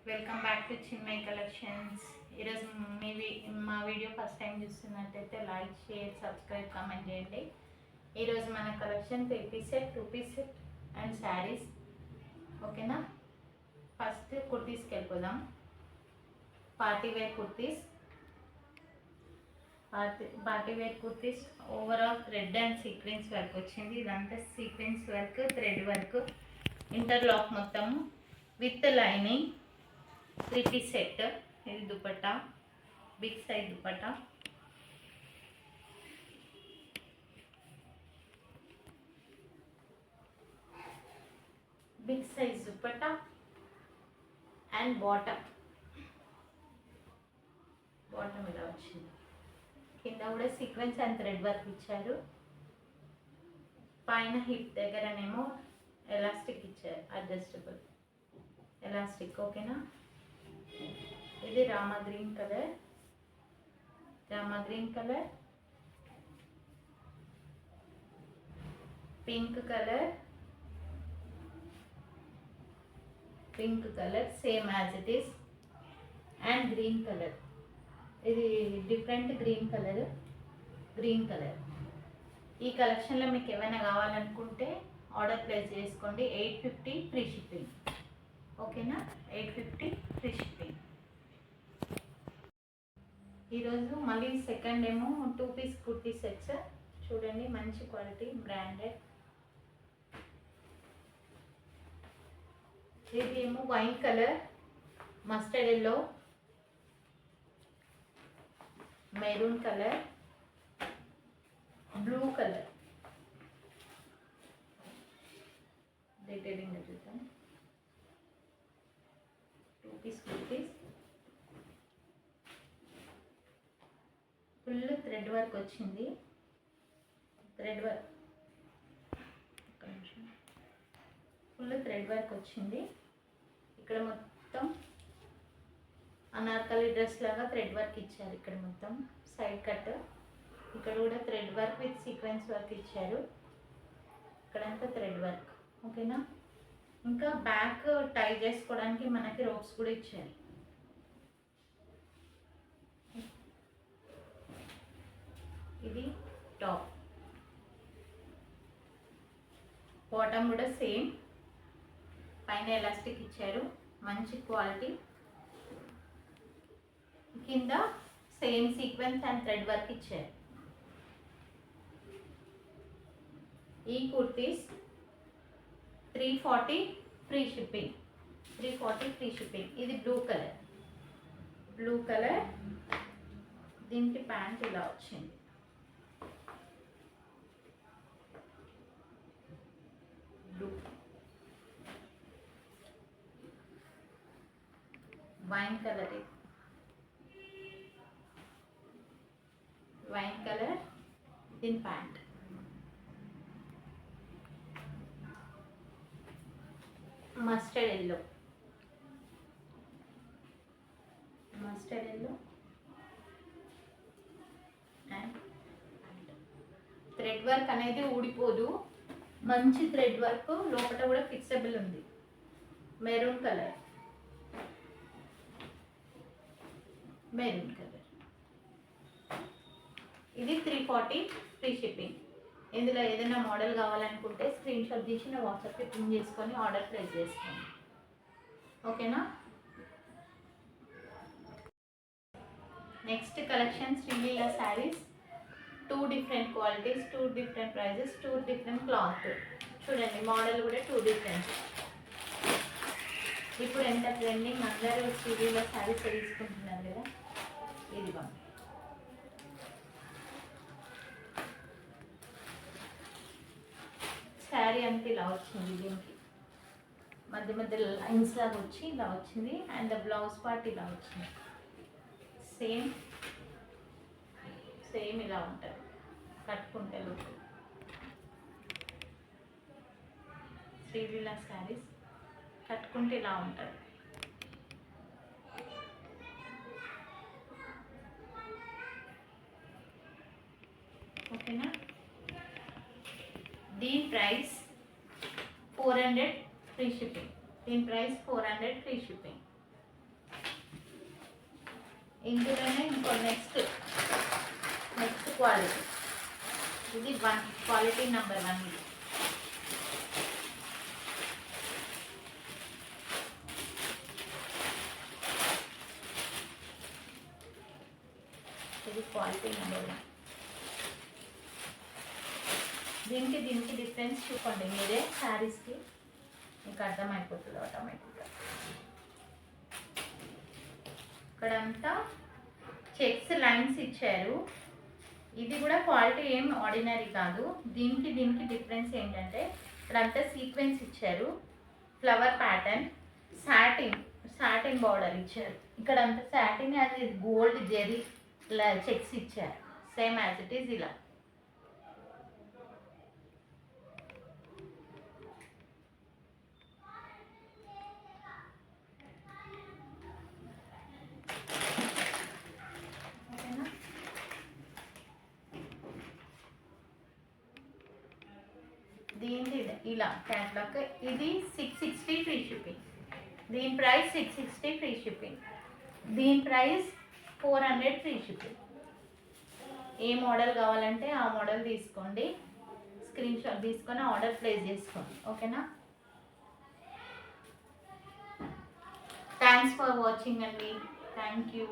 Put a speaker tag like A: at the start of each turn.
A: Welcome back to Chinmayi collections. ఈరోజు మా video first time చూస్తున్నట్టయితే లైక్, షేర్, సబ్స్క్రైబ్, కామెంట్ చేయండి. ఈరోజు మన collection 3 piece set, 2 piece set and saris. ఓకేనా? ఫస్ట్ కుర్తీస్కి వెళ్ళిపోదాం. Party wear kurtis. Party wear kurtis overall thread and sequence work వచ్చింది. ఇదంతా sequence work, thread work, interlock మొత్తము విత్ లైనింగ్. 3 piece set. ఇది dupatta, big size dupatta. Big size dupatta and bottom ఇలా వచ్చింది. కింద కూడా సీక్వెన్స్ అండ్ థ్రెడ్ వర్క్ ఇచ్చారు. పైన హిప్ దగ్గరనేమో ఎలాస్టిక్ ఇచ్చారు, అడ్జస్టబుల్ ఎలాస్టిక్. ఓకేనా? ఇది Rama green colour, pink colour same as it is, and green colour. ఇది డిఫరెంట్ గ్రీన్ కలర్. ఈ కలెక్షన్లో మీకు ఏమైనా కావాలనుకుంటే ఆర్డర్ ప్లేస్ చేసుకోండి. 850 ఫ్రీ షిప్పింగ్. ఓకేనా? 850 ఫ్రీ షిప్పింగ్. ఈరోజు మళ్ళీ సెకండ్ ఏమో 2 పీస్ కుర్తీ సెట్స్. చూడండి, మంచి క్వాలిటీ, బ్రాండెడ్. ఇది ఏమో wine colour, mustard yellow, maroon colour, blue colour. Detailing చూద్దాం. 2 piece kurtis. Full thread work వచ్చింది. ఫుల్ థ్రెడ్ వర్క్ వచ్చింది. ఇక్కడ మొత్తం అనార్కలి డ్రెస్ లాగా థ్రెడ్ వర్క్ ఇచ్చారు. ఇక్కడ మొత్తం సైడ్ కట్. ఇక్కడ కూడా thread work with sequence work ఇచ్చారు. ఇక్కడంతా థ్రెడ్ వర్క్. ఓకేనా? ఇంకా బ్యాక్ టై చేసుకోవడానికి మనకి రోప్స్ కూడా ఇచ్చారు. ఇది టాప్. బాటమ్ కూడా సేమ్, పైన ఎలాస్టిక్ ఇచ్చారు, మంచి క్వాలిటీ. కింద same sequence and thread work ఇచ్చారు. ఈ కుర్తీస్ 340 ఫ్రీ షిప్పింగ్. ఇది బ్లూ కలర్. దీనికి ప్యాంట్ ఇలా వచ్చింది. బ్లూ, వైన్ కలర్ దీని pant. Mustard yellow and thread work అనేది ఊడిపోదు. మంచి థ్రెడ్ వర్క్, లోపల కూడా ఫిక్సబుల్ ఉంది. Maroon colour. ఇది 340 ఫ్రీ షిప్పింగ్. ఇందులో ఏదైనా మోడల్ కావాలనుకుంటే స్క్రీన్ షాట్ తీసి నా వాట్సాప్కి పిన్ చేసుకొని ఆర్డర్ ప్లేస్ చేసుకోండి. ఓకేనా? Next collection Sreeleela saris. 2 different qualities, 2 different prices, 2 different cloth. చూడండి, మోడల్ కూడా 2 డిఫరెంట్. ఇప్పుడు ఎంత ట్రెండింగ్, అందరూ శ్రీలీల శారీస్ తీసుకుంటున్నారు కదా. ఇదిగో శారీ అంతా ఇలా వచ్చింది. దీనికి మధ్య లైన్స్ లాగా వచ్చి ఇలా వచ్చింది. అండ్ బ్లౌజ్ పార్ట్ ఇలా వచ్చింది. సేమ్ ఇలా ఉంటుంది కట్టుకుంటే లుక్. శ్రీలీల శారీస్ కట్టుకుంటే ఇలా ఉంటుంది. ఓకేనా? దీని ప్రైస్ 400 ఫ్రీ షిప్పింగ్. దీని ప్రైస్ 400 ఫ్రీ షిప్పింగ్. ఇందులోనే ఇంకో నెక్స్ట్ క్వాలిటీ, ఇది క్వాలిటీ నెంబర్ 1. ఇది క్వాలిటీ నెంబర్ 1. దీనికి డిఫరెన్స్ చూడండి మీరే, శారీస్కి మీకు అర్థమైపోతుంది ఆటోమేటిక్గా. ఇక్కడంతా చెక్స్ లైన్స్ ఇచ్చారు. ఇది కూడా క్వాలిటీ ఏం ఆర్డినరీ కాదు. దీనికి డిఫరెన్స్ ఏంటంటే ఇక్కడంతా సీక్వెన్స్ ఇచ్చారు, ఫ్లవర్ ప్యాటర్న్, సాటిన్ బార్డర్ ఇచ్చారు. ఇక్కడంతా సాటిన్ అది గోల్డ్ జెరీ చెక్స్ ఇచ్చారు, సేమ్ యాజ్ ఇట్ ఈజ్ ఇలా. దీని ఇలా క్యాట్లాగ్, ఇది 660 ఫ్రీ షిప్పింగ్. దీని ప్రైస్ 660 ఫ్రీ షిప్పింగ్. దీని ప్రైస్ 400 ఫ్రీ షిప్పింగ్. ఏ మోడల్ కావాలంటే ఆ మోడల్ తీసుకోండి, స్క్రీన్ షాట్ తీసుకొని ఆర్డర్ ప్లేస్ చేసుకోండి. ఓకేనా? థ్యాంక్స్ ఫర్ వాచింగ్ అండి. Thank you.